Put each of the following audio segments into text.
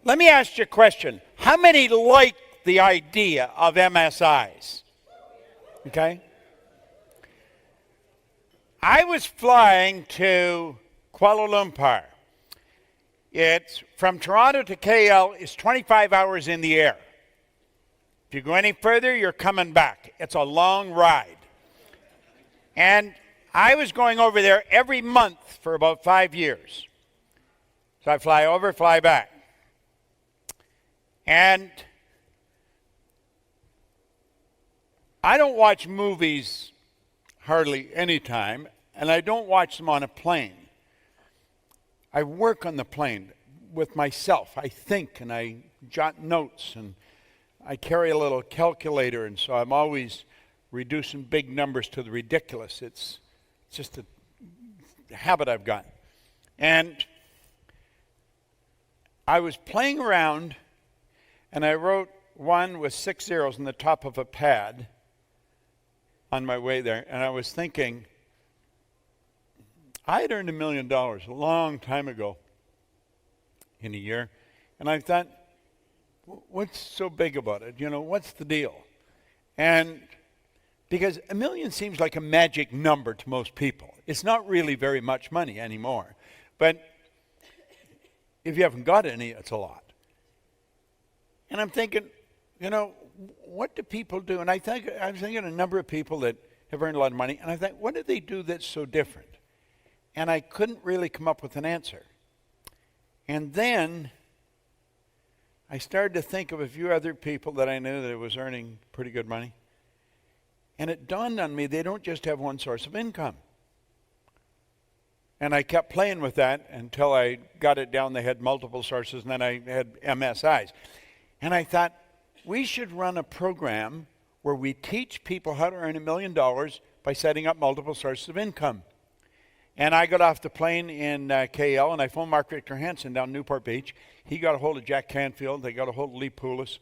Let me ask you a question. How many like the idea of MSIs? Okay? I was flying to Kuala Lumpur. It's from Toronto to KL is 25 hours in the air. If you go any further, you're coming back. It's a long ride. And I was going over there every month for about 5 years. So I fly over, fly back. And I don't watch movies hardly any time, and I don't watch them on a plane. I work on the plane with myself. I think and I jot notes, and I carry a little calculator, and so I'm always reducing big numbers to the ridiculous. It's just a habit I've got. And I was playing around, and I wrote one with 6 zeros on the top of a pad on my way there, and I was thinking, I had earned $1 million a long time ago in a year, and I thought, what's so big about it? You know, what's the deal? And because $1 million seems like a magic number to most people. It's not really very much money anymore. But if you haven't got any, it's a lot. And I'm thinking, you know, what do people do? And I'm thinking a number of people that have earned a lot of money, and I thought, what do they do that's so different? And I couldn't really come up with an answer. And then I started to think of a few other people that I knew that was earning pretty good money. And it dawned on me, they don't just have one source of income. And I kept playing with that until I got it down. They had multiple sources, and then I had MSIs. And I thought, we should run a program where we teach people how to earn $1 million by setting up multiple sources of income. And I got off the plane in KL, and I phoned Mark Victor Hansen down Newport Beach. He got a hold of Jack Canfield. They got a hold of Lee Poulos.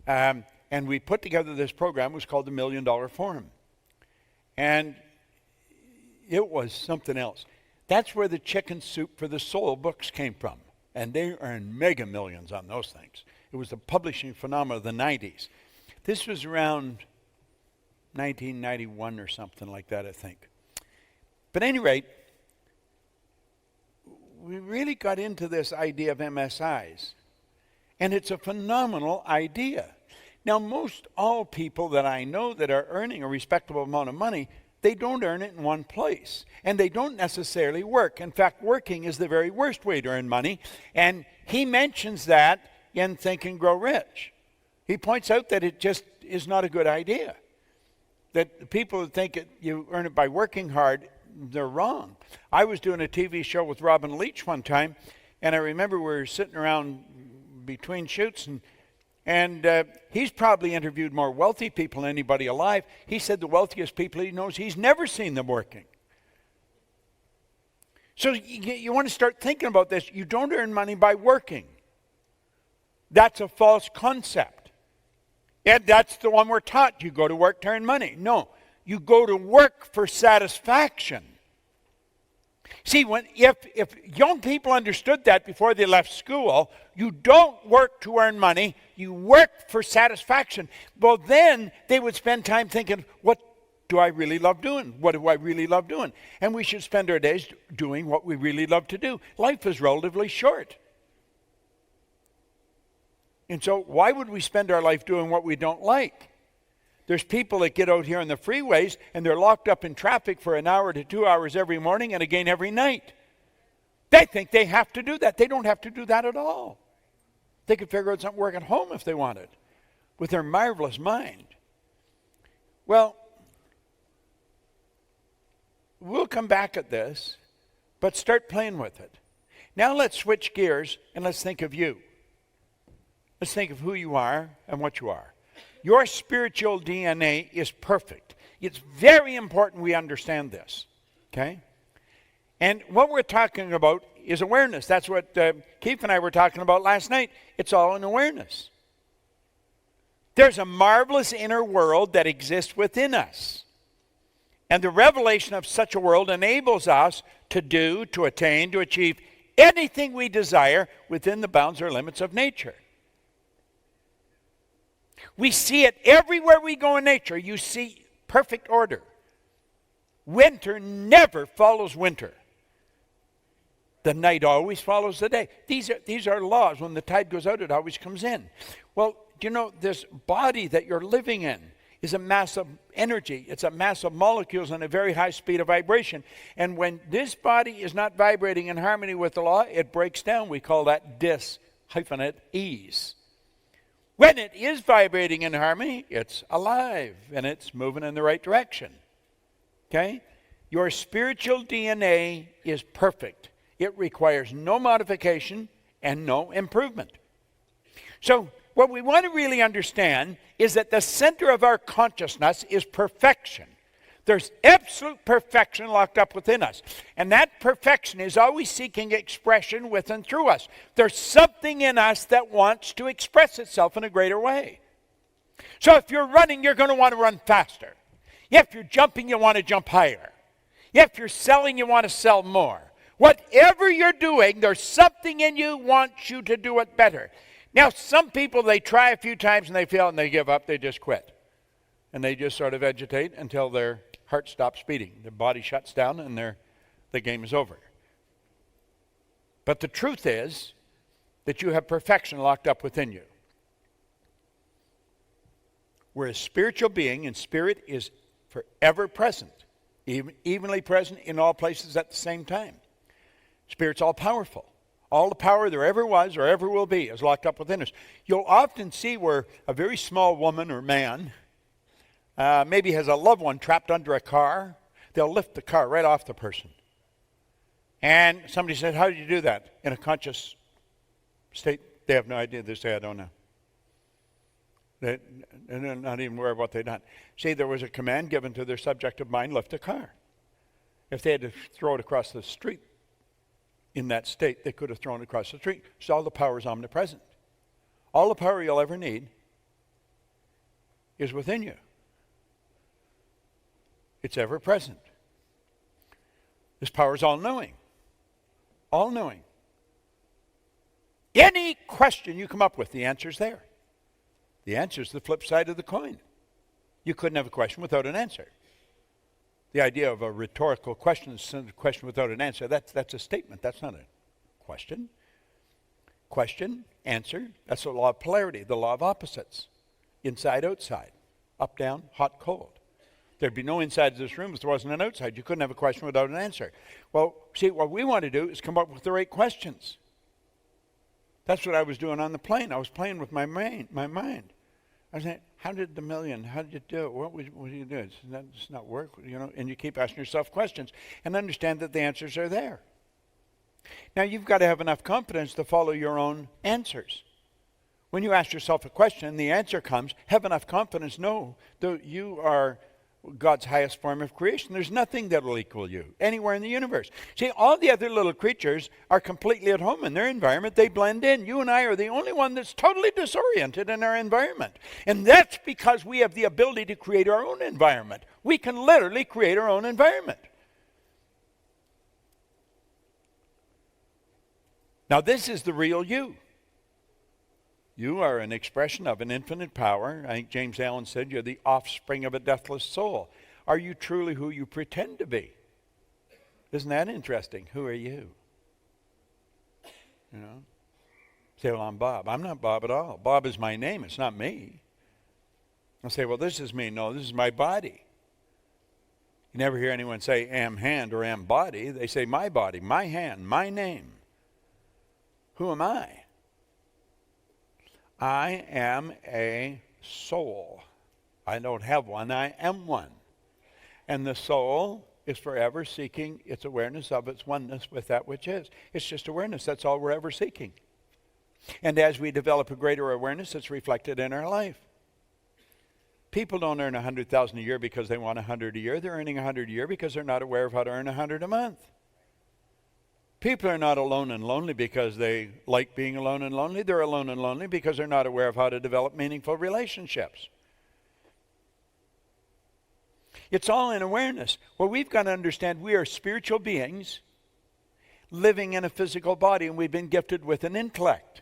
And we put together this program. It was called the $1 Million Forum. And it was something else. That's where the Chicken Soup for the Soul books came from. And they earned mega millions on those things. It was the publishing phenomenon of the 90s. This was around 1991 or something like that, I think. But at any rate, we really got into this idea of MSIs. And it's a phenomenal idea. Now, most all people that I know that are earning a respectable amount of money, they don't earn it in one place. And they don't necessarily work. In fact, working is the very worst way to earn money. And he mentions that in Think and Grow Rich. He points out that it just is not a good idea. That the people who think you earn it by working hard, they're wrong. I was doing a TV show with Robin Leach one time, and I remember we were sitting around between shoots, and he's probably interviewed more wealthy people than anybody alive. He said the wealthiest people he knows, he's never seen them working. So you want to start thinking about this. You don't earn money by working. That's a false concept. And that's the one we're taught. You go to work to earn money. No, you go to work for satisfaction. See, if young people understood that before they left school, you don't work to earn money, you work for satisfaction. Well, then they would spend time thinking, what do I really love doing? What do I really love doing? And we should spend our days doing what we really love to do. Life is relatively short. And so why would we spend our life doing what we don't like? There's people that get out here on the freeways and they're locked up in traffic for an hour to 2 hours every morning and again every night. They think they have to do that. They don't have to do that at all. They could figure out something work at home if they wanted with their marvelous mind. Well, we'll come back at this, but start playing with it. Now let's switch gears and let's think of you. Let's think of who you are and what you are. Your spiritual DNA is perfect. It's very important we understand this, okay? And what we're talking about is awareness. That's what Keith and I were talking about last night. It's all in awareness. There's a marvelous inner world that exists within us. And the revelation of such a world enables us to do, to attain, to achieve anything we desire within the bounds or limits of nature. We see it everywhere we go in nature. You see perfect order. Winter never follows winter. The night always follows the day. These are laws. When the tide goes out, it always comes in. Well, you know, this body that you're living in is a mass of energy. It's a mass of molecules in a very high speed of vibration. And when this body is not vibrating in harmony with the law, it breaks down. We call that dis-ease. When it is vibrating in harmony, it's alive and it's moving in the right direction. Okay? Your spiritual DNA is perfect. It requires no modification and no improvement. So, what we want to really understand is that the center of our consciousness is perfection. There's absolute perfection locked up within us. And that perfection is always seeking expression with and through us. There's something in us that wants to express itself in a greater way. So if you're running, you're going to want to run faster. If you're jumping, you want to jump higher. If you're selling, you want to sell more. Whatever you're doing, there's something in you wants you to do it better. Now, some people, they try a few times and they fail and they give up. They just quit. And they just sort of vegetate until their heart stops beating. Their body shuts down and the game is over. But the truth is that you have perfection locked up within you. We're a spiritual being, and spirit is forever present, evenly present in all places at the same time. Spirit's all powerful. All the power there ever was or ever will be is locked up within us. You'll often see where a very small woman or man maybe has a loved one trapped under a car. They'll lift the car right off the person. And somebody said, how did you do that? In a conscious state, they have no idea. They say, I don't know. They're not even aware of what they've done. See, there was a command given to their subjective mind, lift a car. If they had to throw it across the street in that state, they could have thrown it across the street. So all the power is omnipresent. All the power you'll ever need is within you. It's ever present. This power is all-knowing. All-knowing. Any question you come up with, the answer's there. The answer's the flip side of the coin. You couldn't have a question without an answer. The idea of a rhetorical question, a question without an answer, that's a statement. That's not a question. Question, answer, that's the law of polarity, the law of opposites. Inside, outside, up, down, hot, cold. There'd be no inside of this room if there wasn't an outside. You couldn't have a question without an answer. Well, see, what we want to do is come up with the right questions. That's what I was doing on the plane. I was playing with my mind. I was saying, how did you do it? What would you do? Does not work, you know? And you keep asking yourself questions and understand that the answers are there. Now, you've got to have enough confidence to follow your own answers. When you ask yourself a question, the answer comes, have enough confidence, know that you are God's highest form of creation. There's nothing that will equal you anywhere in the universe. See, all the other little creatures are completely at home in their environment. They blend in. You and I are the only one that's totally disoriented in our environment. And that's because we have the ability to create our own environment. We can literally create our own environment. Now, this is the real you. You are an expression of an infinite power. I think James Allen said you're the offspring of a deathless soul. Are you truly who you pretend to be? Isn't that interesting? Who are you? You know? Say, well, I'm Bob. I'm not Bob at all. Bob is my name. It's not me. I'll say, well, this is me. No, this is my body. You never hear anyone say am hand or am body. They say my body, my hand, my name. Who am I? I am a soul. I don't have one, I am one. And the soul is forever seeking its awareness of its oneness with that which is. It's just awareness, that's all we're ever seeking. And as we develop a greater awareness, it's reflected in our life. People don't earn $100,000 a year because they want $100 a year. They're earning $100 a year because they're not aware of how to earn $100 a month. People are not alone and lonely because they like being alone and lonely. They're alone and lonely because they're not aware of how to develop meaningful relationships. It's all in awareness. Well, we've got to understand we are spiritual beings living in a physical body, and we've been gifted with an intellect.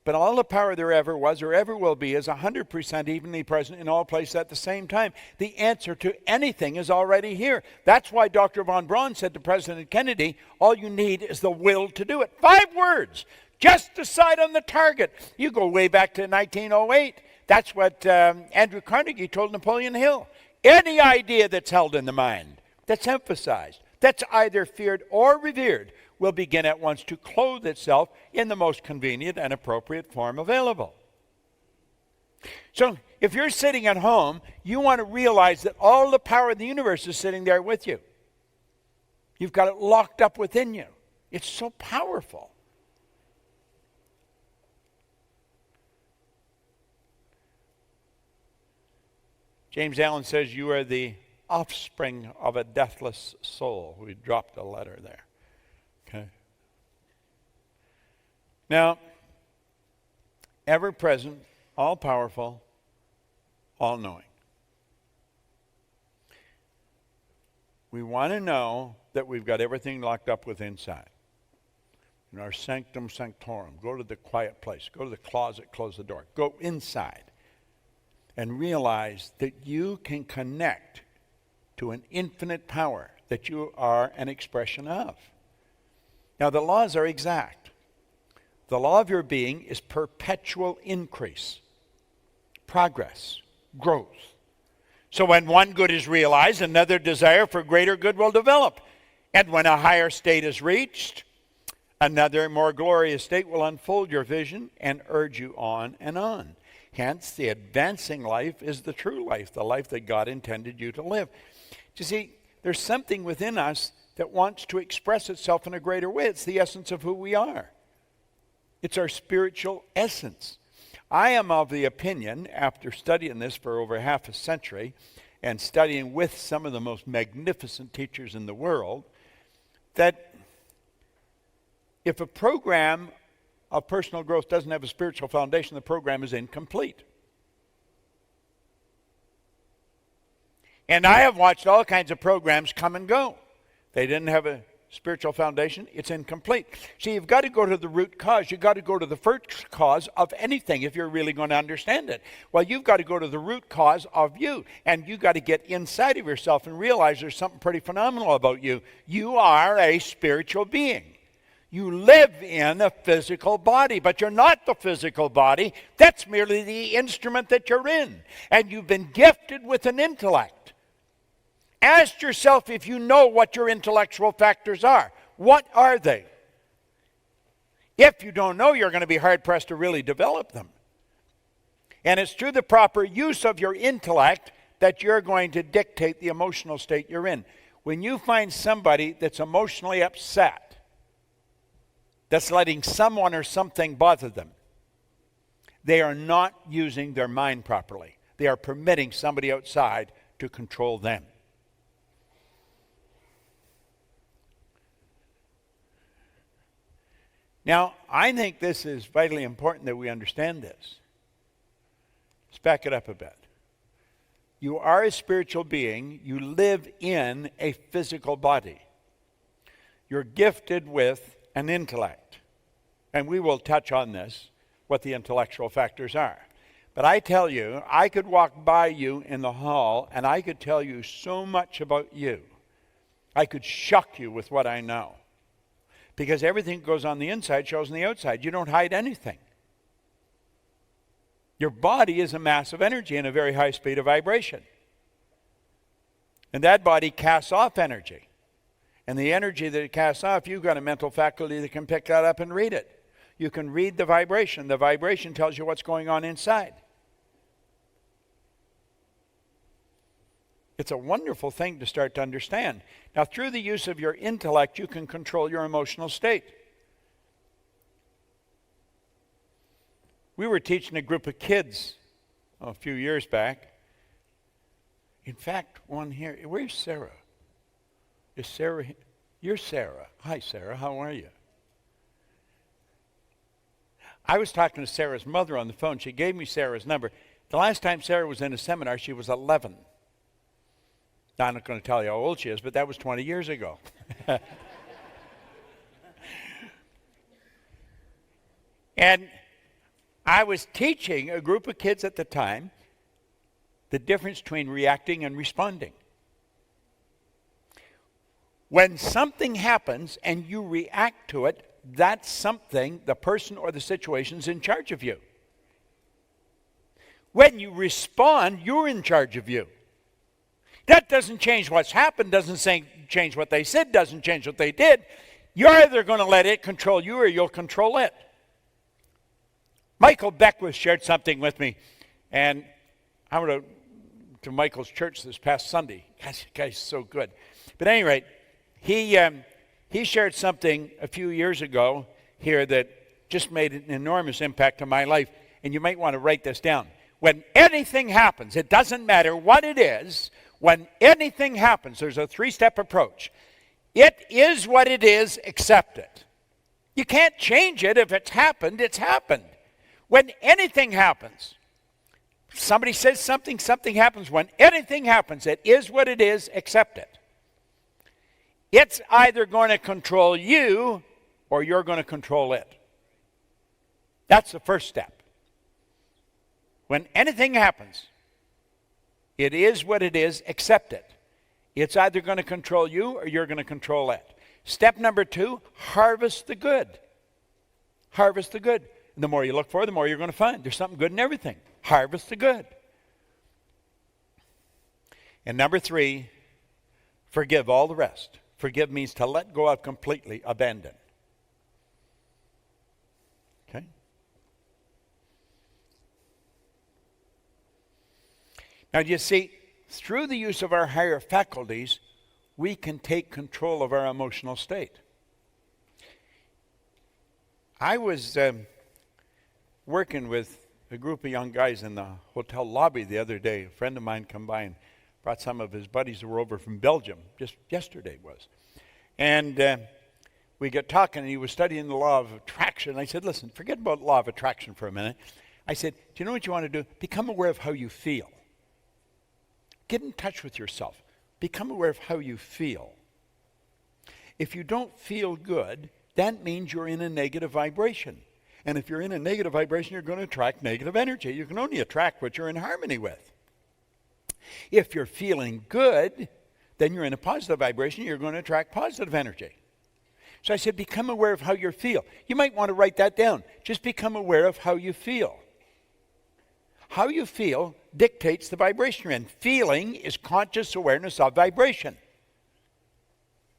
But all the power there ever was or ever will be is 100% evenly present in all places at the same time. The answer to anything is already here. That's why Dr. von Braun said to President Kennedy, all you need is the will to do it. 5 words. Just decide on the target. You go way back to 1908. That's what Andrew Carnegie told Napoleon Hill. Any idea that's held in the mind, that's emphasized, that's either feared or revered, will begin at once to clothe itself in the most convenient and appropriate form available. So if you're sitting at home, you want to realize that all the power of the universe is sitting there with you. You've got it locked up within you. It's so powerful. James Allen says you are the offspring of a deathless soul. We dropped a letter there. Okay. Now, ever present, all powerful, all knowing. We want to know that we've got everything locked up with inside. In our sanctum sanctorum, go to the quiet place, go to the closet, close the door, go inside and realize that you can connect to an infinite power that you are an expression of. Now, the laws are exact. The law of your being is perpetual increase, progress, growth. So when one good is realized, another desire for greater good will develop. And when a higher state is reached, another more glorious state will unfold your vision and urge you on and on. Hence, the advancing life is the true life, the life that God intended you to live. You see, there's something within us that wants to express itself in a greater way. It's the essence of who we are. It's our spiritual essence. I am of the opinion, after studying this for over half a century and studying with some of the most magnificent teachers in the world, that if a program of personal growth doesn't have a spiritual foundation, the program is incomplete. And I have watched all kinds of programs come and go. They didn't have a spiritual foundation, it's incomplete. See, you've got to go to the root cause. You've got to go to the first cause of anything if you're really going to understand it. Well, you've got to go to the root cause of you. And you've got to get inside of yourself and realize there's something pretty phenomenal about you. You are a spiritual being. You live in a physical body, but you're not the physical body. That's merely the instrument that you're in. And you've been gifted with an intellect. Ask yourself if you know what your intellectual factors are. What are they? If you don't know, you're going to be hard-pressed to really develop them. And it's through the proper use of your intellect that you're going to dictate the emotional state you're in. When you find somebody that's emotionally upset, that's letting someone or something bother them, they are not using their mind properly. They are permitting somebody outside to control them. Now, I think this is vitally important that we understand this. Let's back it up a bit. You are a spiritual being. You live in a physical body. You're gifted with an intellect. And we will touch on this, what the intellectual factors are. But I tell you, I could walk by you in the hall and I could tell you so much about you. I could shock you with what I know. Because everything that goes on the inside shows on the outside. You don't hide anything. Your body is a mass of energy in a very high speed of vibration. And that body casts off energy. And the energy that it casts off, you've got a mental faculty that can pick that up and read it. You can read the vibration. The vibration tells you what's going on inside. It's a wonderful thing to start to understand. Now, through the use of your intellect, you can control your emotional state. We were teaching a group of kids a few years back. In fact, one here. Where's Sarah? Is Sarah here? You're Sarah. Hi, Sarah. How are you? I was talking to Sarah's mother on the phone. She gave me Sarah's number. The last time Sarah was in a seminar, she was 11. Now, I'm not going to tell you how old she is, but that was 20 years ago. And I was teaching a group of kids at the time the difference between reacting and responding. When something happens and you react to it, that's something, the person or the situation's in charge of you. When you respond, you're in charge of you. That doesn't change what's happened, doesn't change what they said, doesn't change what they did. You're either going to let it control you or you'll control it. Michael Beckwith shared something with me, and I went to Michael's church this past Sunday. Gosh, that guy's so good. But at any rate, he shared something a few years ago here that just made an enormous impact on my life, and you might want to write this down. When anything happens, it doesn't matter what it is, when anything happens, there's a 3-step approach. It is what it is, accept it. You can't change it. If it's happened, it's happened. When anything happens, somebody says something, something happens. When anything happens, it is what it is, accept it. It's either going to control you or you're going to control it. That's the first step. When anything happens, it is what it is, accept it. It's either going to control you or you're going to control it. Step number 2, harvest the good. Harvest the good. And the more you look for, the more you're going to find. There's something good in everything. Harvest the good. And number 3, forgive all the rest. Forgive means to let go of completely, abandon. Okay? Now, you see, through the use of our higher faculties, we can take control of our emotional state. I was working with a group of young guys in the hotel lobby the other day. A friend of mine come by and brought some of his buddies who were over from Belgium, just yesterday was. And we got talking, and he was studying the law of attraction. I said, listen, forget about law of attraction for a minute. I said, do you know what you want to do? Become aware of how you feel. Get in touch with yourself. Become aware of how you feel. If you don't feel good, that means you're in a negative vibration. And if you're in a negative vibration, you're going to attract negative energy. You can only attract what you're in harmony with. If you're feeling good, then you're in a positive vibration. You're going to attract positive energy. So I said, become aware of how you feel. You might want to write that down. Just become aware of how you feel. How you feel dictates the vibration you're in. Feeling is conscious awareness of vibration.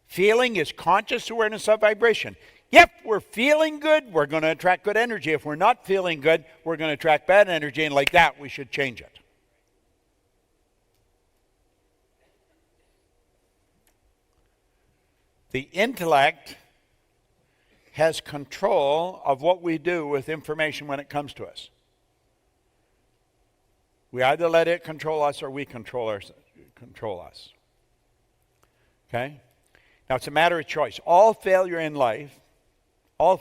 Feeling is conscious awareness of vibration. If we're feeling good, we're going to attract good energy. If we're not feeling good, we're going to attract bad energy, and like that, we should change it. The intellect has control of what we do with information when it comes to us. We either let it control us or we control us. Okay? Now, it's a matter of choice. All failures in life, are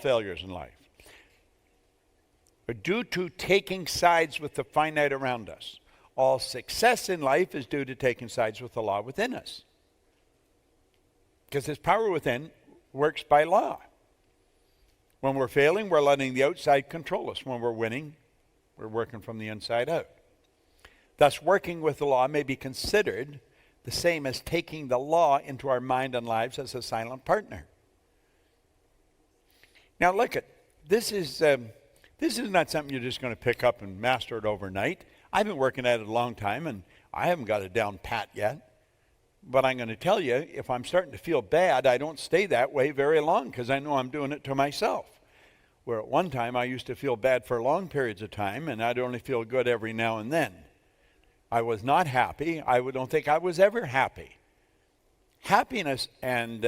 due to taking sides with the finite around us. All success in life is due to taking sides with the law within us. Because this power within works by law. When we're failing, we're letting the outside control us. When we're winning, we're working from the inside out. Thus, working with the law may be considered the same as taking the law into our mind and lives as a silent partner. Now, look at this is not something you're just going to pick up and master it overnight. I've been working at it a long time, and I haven't got it down pat yet. But I'm going to tell you, if I'm starting to feel bad, I don't stay that way very long because I know I'm doing it to myself. Where at one time I used to feel bad for long periods of time, and I'd only feel good every now and then. I was not happy. I don't think I was ever happy. Happiness and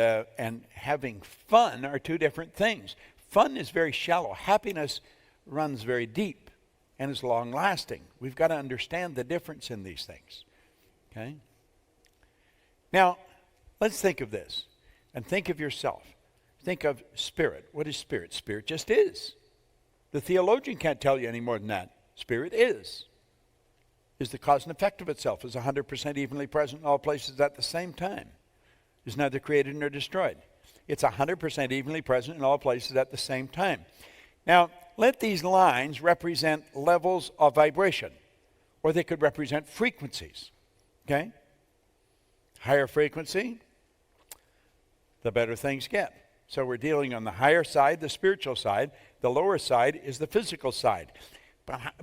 having fun are two different things. Fun is very shallow. Happiness runs very deep and is long-lasting. We've got to understand the difference in these things. Okay? Now, let's think of this and think of yourself. Think of spirit. What is spirit? Spirit just is. The theologian can't tell you any more than that. Spirit is the cause and effect of itself, is 100% evenly present in all places at the same time, is neither created nor destroyed. It's 100% evenly present in all places at the same time. Now, let these lines represent levels of vibration, or they could represent frequencies. Okay? Higher frequency, the better things get. So we're dealing on the higher side, the spiritual side. The lower side is the physical side.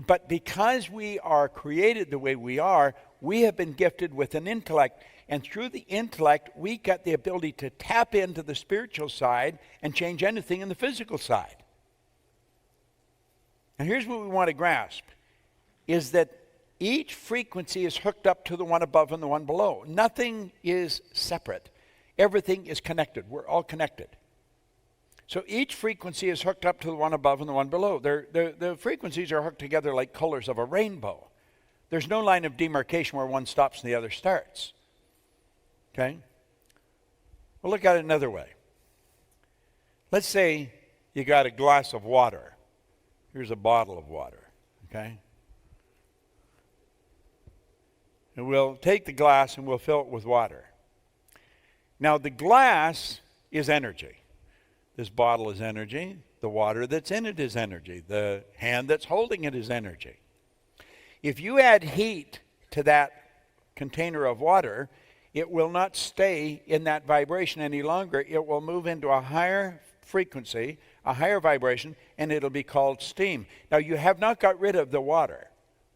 But because we are created the way we are, we have been gifted with an intellect. And through the intellect, we get the ability to tap into the spiritual side and change anything in the physical side. And here's what we want to grasp, is that each frequency is hooked up to the one above and the one below. Nothing is separate. Everything is connected. We're all connected. So each frequency is hooked up to the one above and the one below. The frequencies are hooked together like colors of a rainbow. There's no line of demarcation where one stops and the other starts. Okay? Well, look at it another way. Let's say you got a glass of water. Here's a bottle of water. Okay? And we'll take the glass and we'll fill it with water. Now, the glass is energy. This bottle is energy. The water that's in it is energy. The hand that's holding it is energy. If you add heat to that container of water, it will not stay in that vibration any longer. It will move into a higher frequency, a higher vibration, and it'll be called steam. Now, you have not got rid of the water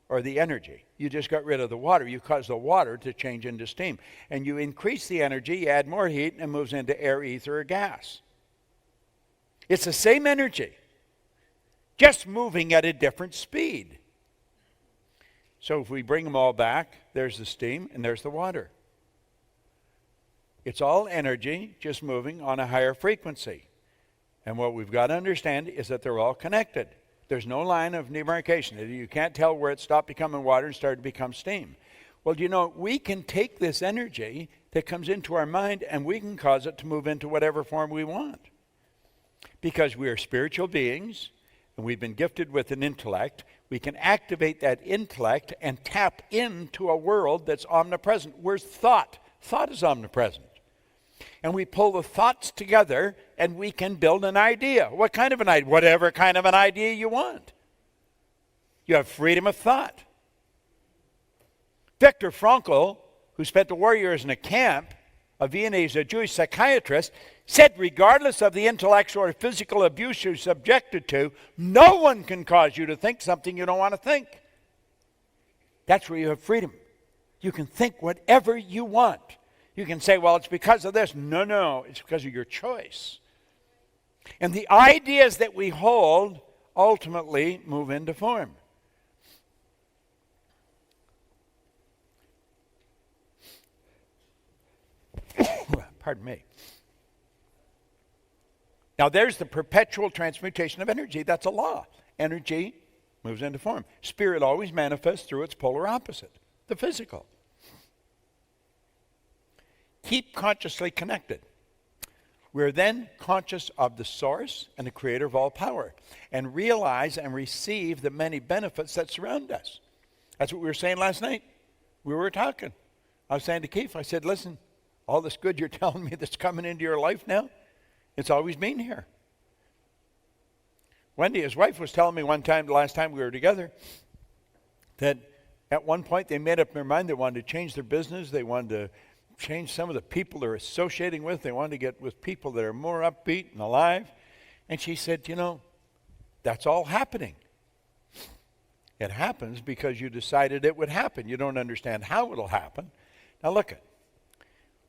or the energy. You just got rid of the water. You caused the water to change into steam. And you increase the energy, you add more heat, and it moves into air, ether, or gas. It's the same energy, just moving at a different speed. So if we bring them all back, there's the steam and there's the water. It's all energy, just moving on a higher frequency. And what we've got to understand is that they're all connected. There's no line of demarcation. You can't tell where it stopped becoming water and started to become steam. Well, you know, we can take this energy that comes into our mind and we can cause it to move into whatever form we want. Because we are spiritual beings and we've been gifted with an intellect, we can activate that intellect and tap into a world that's omnipresent. Where's thought? Thought is omnipresent. And we pull the thoughts together and we can build an idea. What kind of an idea? Whatever kind of an idea you want. You have freedom of thought. Viktor Frankl, who spent the war years in a camp, a Viennese, a Jewish psychiatrist, said regardless of the intellectual or physical abuse you're subjected to, no one can cause you to think something you don't want to think. That's where you have freedom. You can think whatever you want. You can say, well, it's because of this. No, it's because of your choice. And the ideas that we hold ultimately move into form. Pardon me. Now there's the perpetual transmutation of energy. That's a law. Energy moves into form. Spirit always manifests through its polar opposite, the physical. Keep consciously connected. We're then conscious of the source and the creator of all power and realize and receive the many benefits that surround us. That's what we were saying last night. We were talking. I was saying to Keith, I said, listen, all this good you're telling me that's coming into your life now, it's always been here. Wendy, his wife, was telling me one time, the last time we were together, that at one point they made up their mind they wanted to change their business. They wanted to change some of the people they're associating with. They wanted to get with people that are more upbeat and alive. And she said, you know, that's all happening. It happens because you decided it would happen. You don't understand how it'll happen. Now look at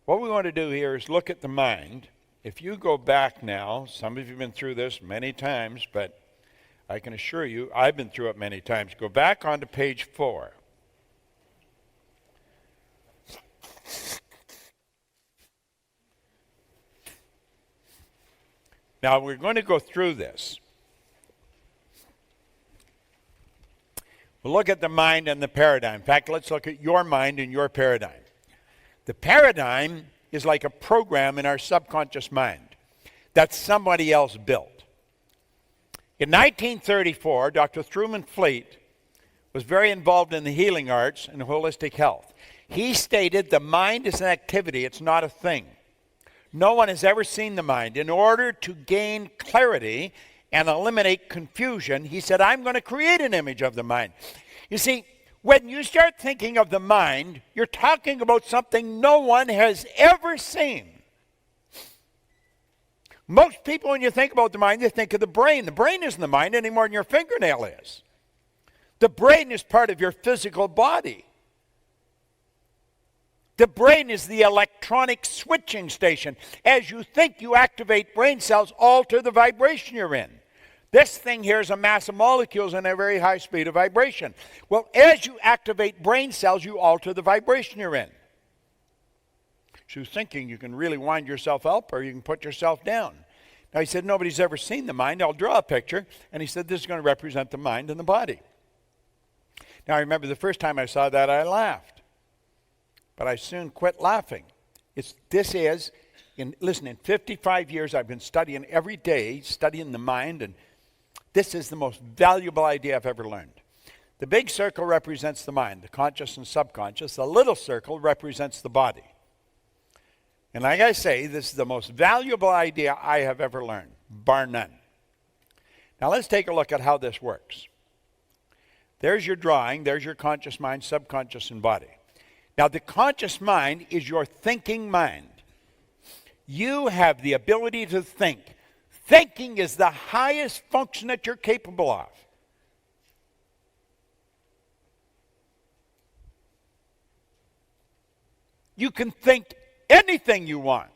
what we want to do here is look at the mind. If you go back now, some of you have been through this many times, but I can assure you I've been through it many times. Go back onto page 4. Now we're going to go through this. We'll look at the mind and the paradigm. In fact, let's look at your mind and your paradigm. The paradigm is like a program in our subconscious mind that somebody else built. In 1934, Dr. Truman Fleet was very involved in the healing arts and holistic health. He stated the mind is an activity, it's not a thing. No one has ever seen the mind. In order to gain clarity and eliminate confusion, he said, I'm going to create an image of the mind. You see, when you start thinking of the mind, you're talking about something no one has ever seen. Most people, when you think about the mind, they think of the brain. The brain isn't the mind any more than your fingernail is. The brain is part of your physical body. The brain is the electronic switching station. As you think, you activate brain cells, alter the vibration you're in. This thing here is a mass of molecules in a very high speed of vibration. Well, as you activate brain cells, you alter the vibration you're in. She was thinking you can really wind yourself up or you can put yourself down. Now he said, nobody's ever seen the mind. I'll draw a picture. And he said, this is going to represent the mind and the body. Now I remember the first time I saw that, I laughed. But I soon quit laughing. In 55 years I've been studying every day, studying the mind, and this is the most valuable idea I've ever learned. The big circle represents the mind, the conscious and subconscious. The little circle represents the body. And like I say, this is the most valuable idea I have ever learned, bar none. Now let's take a look at how this works. There's your drawing. There's your conscious mind, subconscious, and body. Now the conscious mind is your thinking mind. You have the ability to think. Thinking is the highest function that you're capable of. You can think anything you want.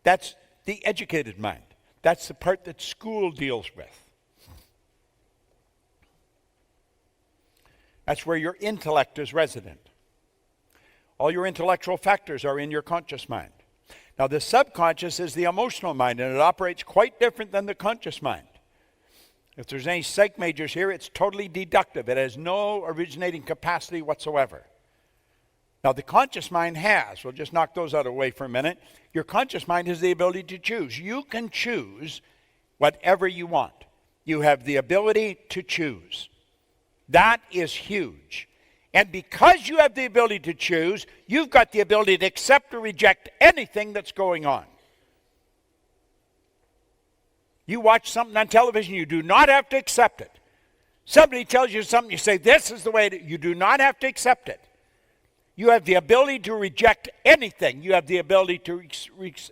That's the educated mind. That's the part that school deals with. That's where your intellect is resident. All your intellectual factors are in your conscious mind. Now, the subconscious is the emotional mind, and it operates quite different than the conscious mind. If there's any psych majors here, it's totally deductive. It has no originating capacity whatsoever. Now, the conscious mind has. We'll just knock those out of the way for a minute. Your conscious mind has the ability to choose. You can choose whatever you want. You have the ability to choose. That is huge. And because you have the ability to choose, you've got the ability to accept or reject anything that's going on. You watch something on television, you do not have to accept it. Somebody tells you something, you say, this is the way you do not have to accept it. You have the ability to reject anything. You have the ability to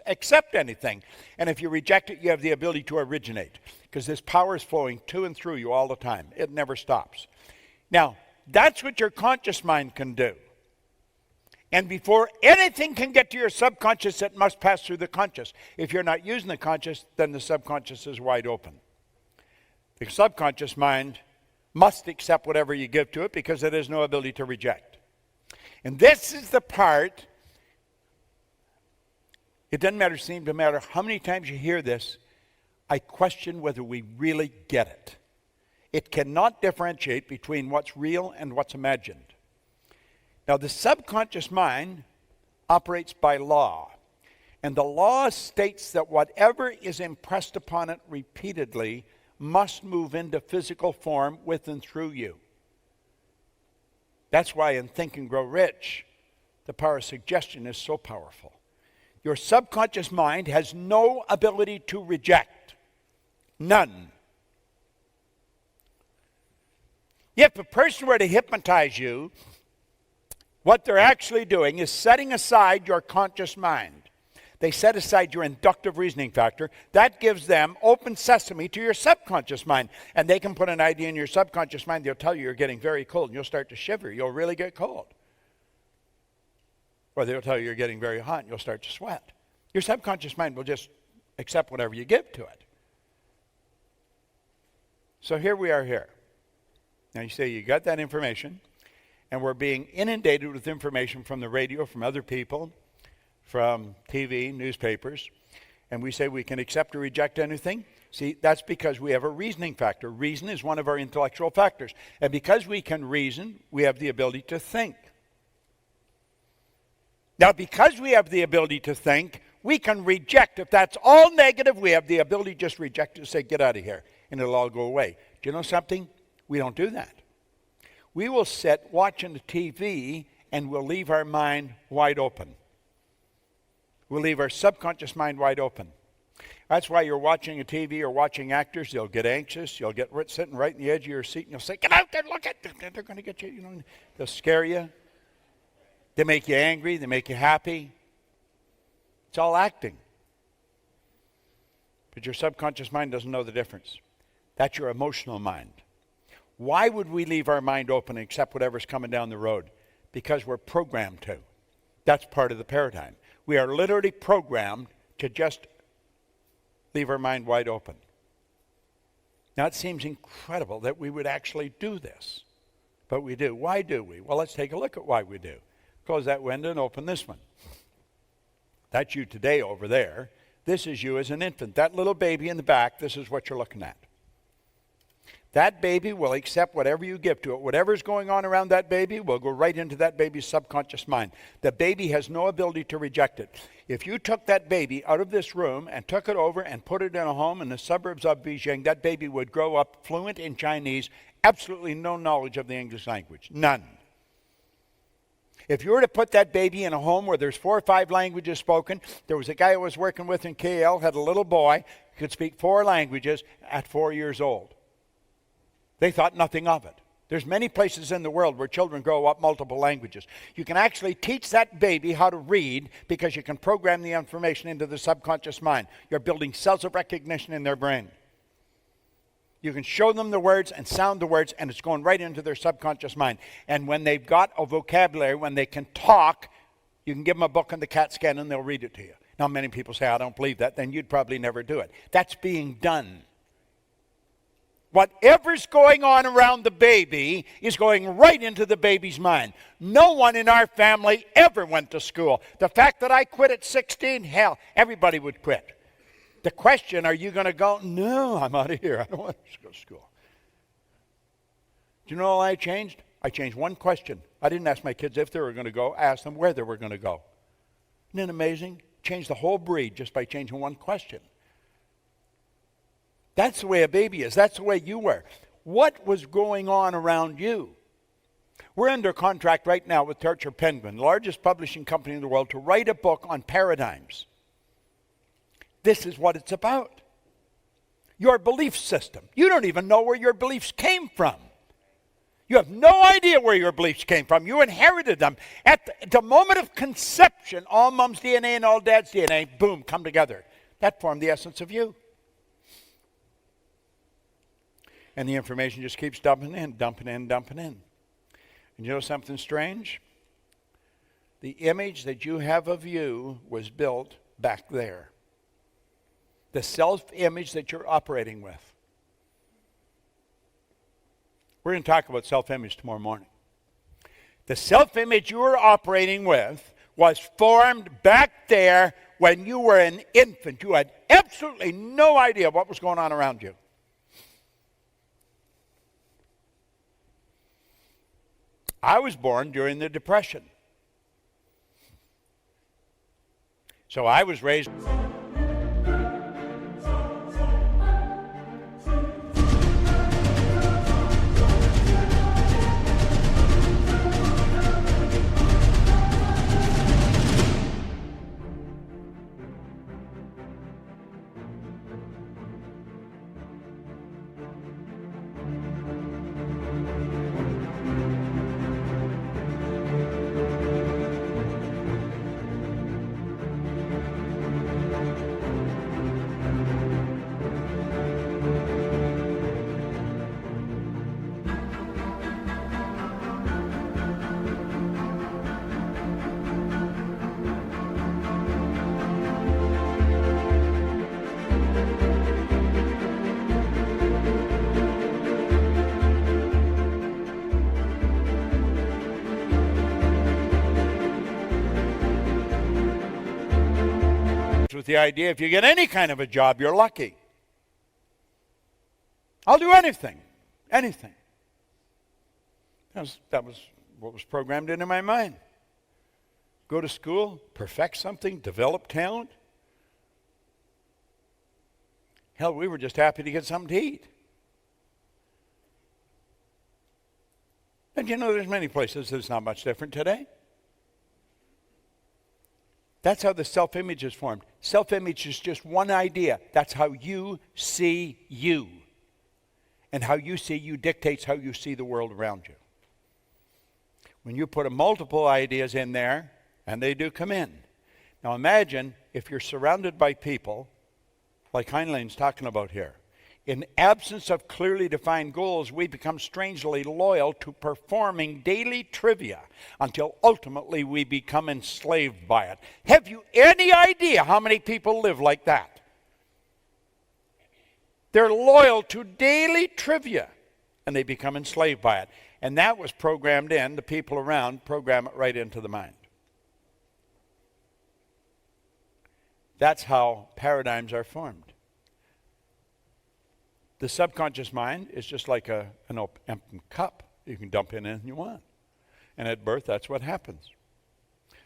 accept anything. And if you reject it, you have the ability to originate. Because this power is flowing to and through you all the time. It never stops. Now, that's what your conscious mind can do. And before anything can get to your subconscious, it must pass through the conscious. If you're not using the conscious, then the subconscious is wide open. The subconscious mind must accept whatever you give to it because it has no ability to reject. And this is the part, it doesn't seem to matter how many times you hear this, I question whether we really get it. It cannot differentiate between what's real and what's imagined. Now, the subconscious mind operates by law. And the law states that whatever is impressed upon it repeatedly must move into physical form with and through you. That's why in Think and Grow Rich, the power of suggestion is so powerful. Your subconscious mind has no ability to reject. None. If a person were to hypnotize you, what they're actually doing is setting aside your conscious mind. They set aside your inductive reasoning factor. That gives them open sesame to your subconscious mind. And they can put an idea in your subconscious mind. They'll tell you you're getting very cold. And you'll start to shiver. You'll really get cold. Or they'll tell you you're getting very hot. And you'll start to sweat. Your subconscious mind will just accept whatever you give to it. So here we are here. Now you say you got that information. And we're being inundated with information from the radio, from other people, from TV, newspapers, and we say we can accept or reject anything. See, that's because we have a reasoning factor. Reason is one of our intellectual factors. And because we can reason, we have the ability to think. Now, because we have the ability to think, we can reject. If that's all negative, we have the ability to just reject it and say, get out of here, and it'll all go away. Do you know something? We don't do that. We will sit watching the TV, and we'll leave our mind wide open. We'll leave our subconscious mind wide open. That's why you're watching a TV or watching actors. You'll get anxious. You'll get sitting right in the edge of your seat, and you'll say, "Get out there! Look at them! They're going to get you." You know, they'll scare you. They make you angry. They make you happy. It's all acting. But your subconscious mind doesn't know the difference. That's your emotional mind. Why would we leave our mind open and accept whatever's coming down the road? Because we're programmed to. That's part of the paradigm. We are literally programmed to just leave our mind wide open. Now, it seems incredible that we would actually do this, but we do. Why do we? Well, let's take a look at why we do. Close that window and open this one. That's you today over there. This is you as an infant. That little baby in the back, this is what you're looking at. That baby will accept whatever you give to it. Whatever's going on around that baby will go right into that baby's subconscious mind. The baby has no ability to reject it. If you took that baby out of this room and took it over and put it in a home in the suburbs of Beijing, that baby would grow up fluent in Chinese, absolutely no knowledge of the English language. None. If you were to put that baby in a home where there's 4 or 5 languages spoken, there was a guy I was working with in KL, had a little boy, could speak 4 languages at 4 years old. They thought nothing of it. There's many places in the world where children grow up multiple languages. You can actually teach that baby how to read because you can program the information into the subconscious mind. You're building cells of recognition in their brain. You can show them the words and sound the words, and it's going right into their subconscious mind. And when they've got a vocabulary, when they can talk, you can give them a book on the CAT scan and they'll read it to you. Now, many people say, "I don't believe that." Then you'd probably never do it. That's being done. Whatever's going on around the baby is going right into the baby's mind. No one in our family ever went to school. The fact that I quit at 16, hell, everybody would quit. The question, are you going to go? No, I'm out of here. I don't want to go to school. Do you know all I changed? I changed one question. I didn't ask my kids if they were going to go. I asked them where they were going to go. Isn't it amazing? Changed the whole breed just by changing one question. That's the way a baby is. That's the way you were. What was going on around you? We're under contract right now with Torture Penguin, the largest publishing company in the world, to write a book on paradigms. This is what it's about. Your belief system. You don't even know where your beliefs came from. You have no idea where your beliefs came from. You inherited them. At the moment of conception, all mom's DNA and all dad's DNA, boom, come together. That formed the essence of you. And the information just keeps dumping in, dumping in, dumping in. And you know something strange? The image that you have of you was built back there. The self-image that you're operating with. We're going to talk about self-image tomorrow morning. The self-image you were operating with was formed back there when you were an infant. You had absolutely no idea what was going on around you. I was born during the Depression. So I was raised... with the idea if you get any kind of a job, you're lucky. I'll do anything. Anything. That was what was programmed into my mind. Go to school, perfect something, develop talent. Hell, we were just happy to get something to eat. And you know, there's many places that's not much different today. That's how the self-image is formed. Self-image is just one idea. That's how you see you. And how you see you dictates how you see the world around you. When you put multiple ideas in there, and they do come in. Now imagine if you're surrounded by people, like Heinlein's talking about here. In absence of clearly defined goals, we become strangely loyal to performing daily trivia until ultimately we become enslaved by it. Have you any idea how many people live like that? They're loyal to daily trivia and they become enslaved by it. And that was programmed in, the people around program it right into the mind. That's how paradigms are formed. The subconscious mind is just like an empty cup. You can dump in anything you want. And at birth, that's what happens.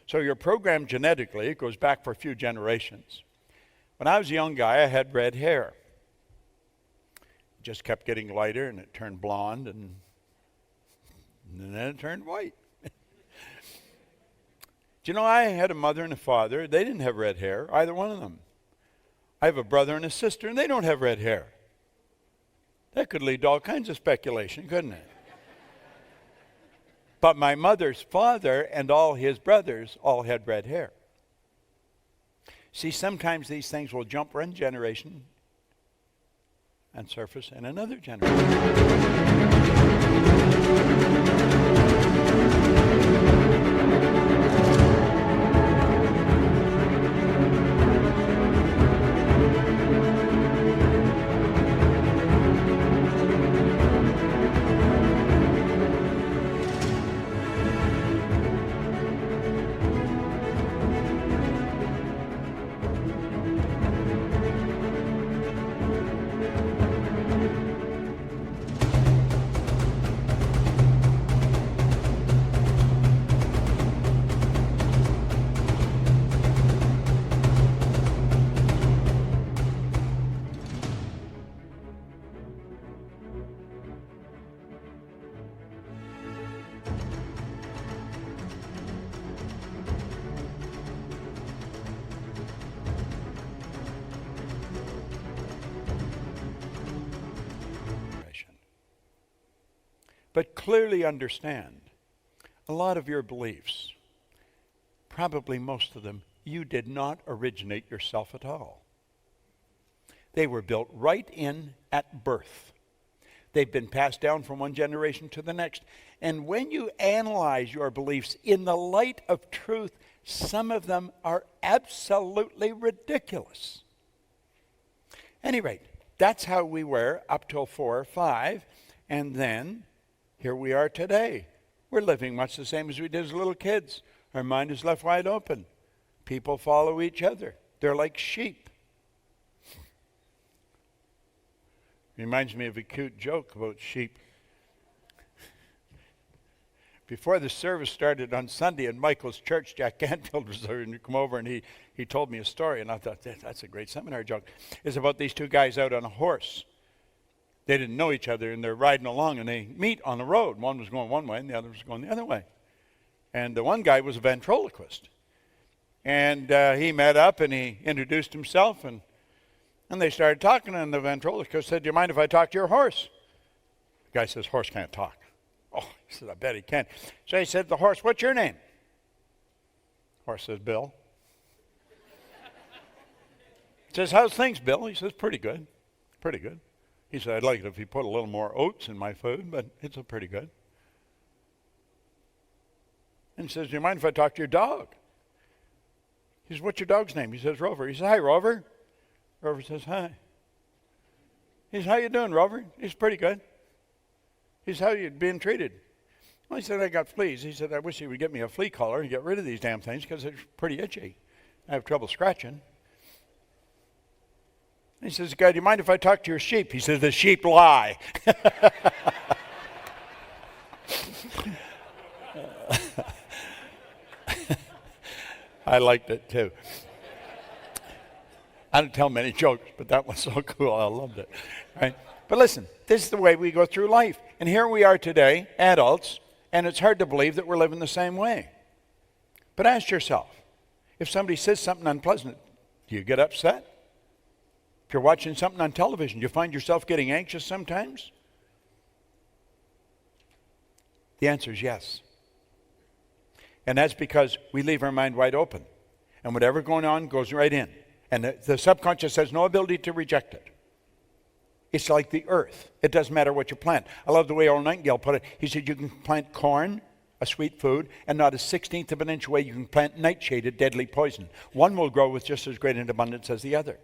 So you're programmed genetically. It goes back for a few generations. When I was a young guy, I had red hair. It just kept getting lighter, and it turned blonde, and then it turned white. Do you know, I had a mother and a father. They didn't have red hair, either one of them. I have a brother and a sister, and they don't have red hair. That could lead to all kinds of speculation, couldn't it? But my mother's father and all his brothers all had red hair. See, sometimes these things will jump one generation and surface in another generation. But clearly understand, a lot of your beliefs, probably most of them, you did not originate yourself at all. They were built right in at birth. They've been passed down from one generation to the next. And when you analyze your beliefs in the light of truth, some of them are absolutely ridiculous. At any rate, that's how we were up till 4 or 5, and then here we are today. We're living much the same as we did as little kids. Our mind is left wide open. People follow each other. They're like sheep. Reminds me of a cute joke about sheep. Before the service started on Sunday in Michael's church, Jack Canfield was there and he come over and he told me a story, and I thought, that's a great seminar joke. It's about these two guys out on a horse. They didn't know each other, and they're riding along, and they meet on the road. One was going one way, and the other was going the other way. And the one guy was a ventriloquist. And he met up, and he introduced himself, and they started talking, and the ventriloquist said, "Do you mind if I talk to your horse?" The guy says, "Horse can't talk." Oh, he said, "I bet he can." So he said to the horse, "What's your name?" Horse says, "Bill." He says, "How's things, Bill?" He says, "Pretty good, pretty good." He said, "I'd like it if you put a little more oats in my food, but it's pretty good." And he says, "Do you mind if I talk to your dog?" He says, "What's your dog's name?" He says, "Rover." He says, "Hi, Rover." Rover says, "Hi." He says, "How you doing, Rover?" He's "Pretty good." He says, "How you being treated?" Well, he said, "I got fleas." He said, "I wish you would get me a flea collar and get rid of these damn things because they're pretty itchy. I have trouble scratching." He says, "Guy, do you mind if I talk to your sheep?" He says, "The sheep lie." I liked it too. I don't tell many jokes, but that was so cool. I loved it. Right? But listen, this is the way we go through life. And here we are today, adults, and it's hard to believe that we're living the same way. But ask yourself, If somebody says something unpleasant, do you get upset? If you're watching something on television, do you find yourself getting anxious sometimes? The answer is yes. And that's because we leave our mind wide open. And whatever's going on goes right in. And the subconscious has no ability to reject it. It's like the earth. It doesn't matter what you plant. I love the way Earl Nightingale put it. He said you can plant corn, a sweet food, and not a 16th of an inch away you can plant nightshade, a deadly poison. One will grow with just as great an abundance as the other.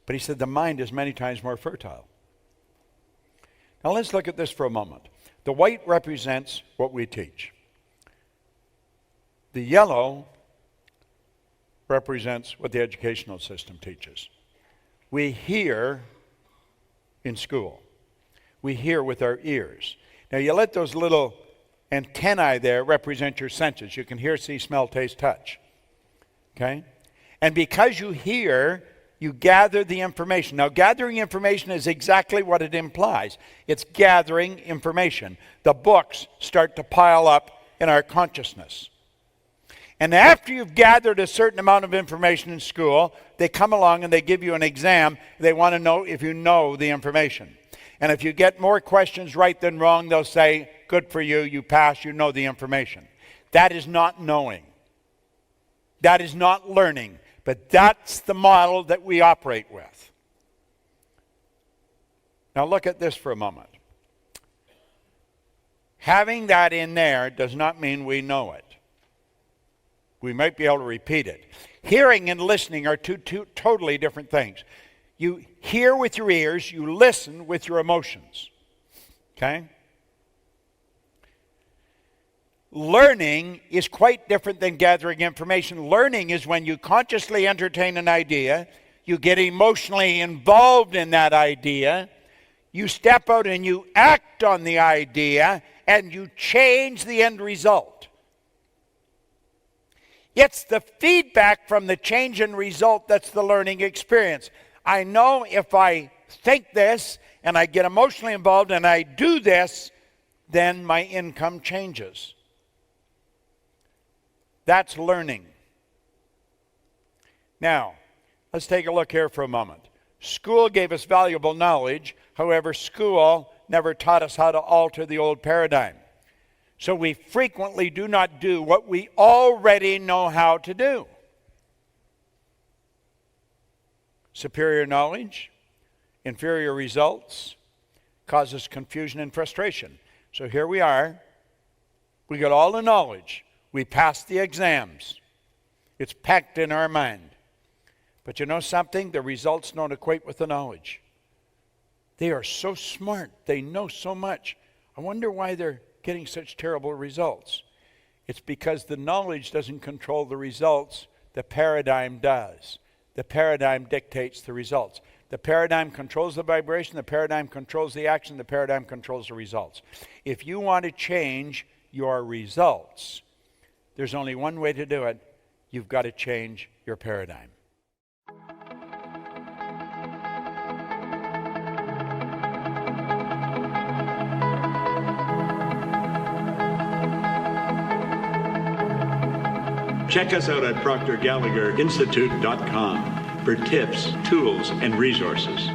But he said the mind is many times more fertile. Now let's look at this for a moment. The white represents what we teach. The yellow represents what the educational system teaches. We hear in school. We hear with our ears. Now you let those little antennae there represent your senses. You can hear, see, smell, taste, touch. Okay? And because you hear, you gather the information. Now gathering information is exactly what it implies. It's gathering information. The books start to pile up in our consciousness. And after you've gathered a certain amount of information in school, they come along and they give you an exam. They want to know if you know the information. And if you get more questions right than wrong, they'll say, good for you, you passed, you know the information. That is not knowing. That is not learning. But that's the model that we operate with. Now look at this for a moment. Having that in there does not mean we know it. We might be able to repeat it. Hearing and listening are two totally different things. You hear with your ears, you listen with your emotions. Okay? Learning is quite different than gathering information. Learning is when you consciously entertain an idea, you get emotionally involved in that idea, you step out and you act on the idea, and you change the end result. It's the feedback from the change in result that's the learning experience. I know if I think this and I get emotionally involved and I do this, then my income changes. That's learning. Now, let's take a look here for a moment. School gave us valuable knowledge. However, school never taught us how to alter the old paradigm. So we frequently do not do what we already know how to do. Superior knowledge, inferior results, causes confusion and frustration. So here we are. We got all the knowledge. We passed the exams. It's packed in our mind. But you know something? The results don't equate with the knowledge. They are so smart. They know so much. I wonder why they're getting such terrible results. It's because the knowledge doesn't control the results. The paradigm does. The paradigm dictates the results. The paradigm controls the vibration. The paradigm controls the action. The paradigm controls the results. If you want to change your results, there's only one way to do it. You've got to change your paradigm. Check us out at ProctorGallagherInstitute.com for tips, tools, and resources.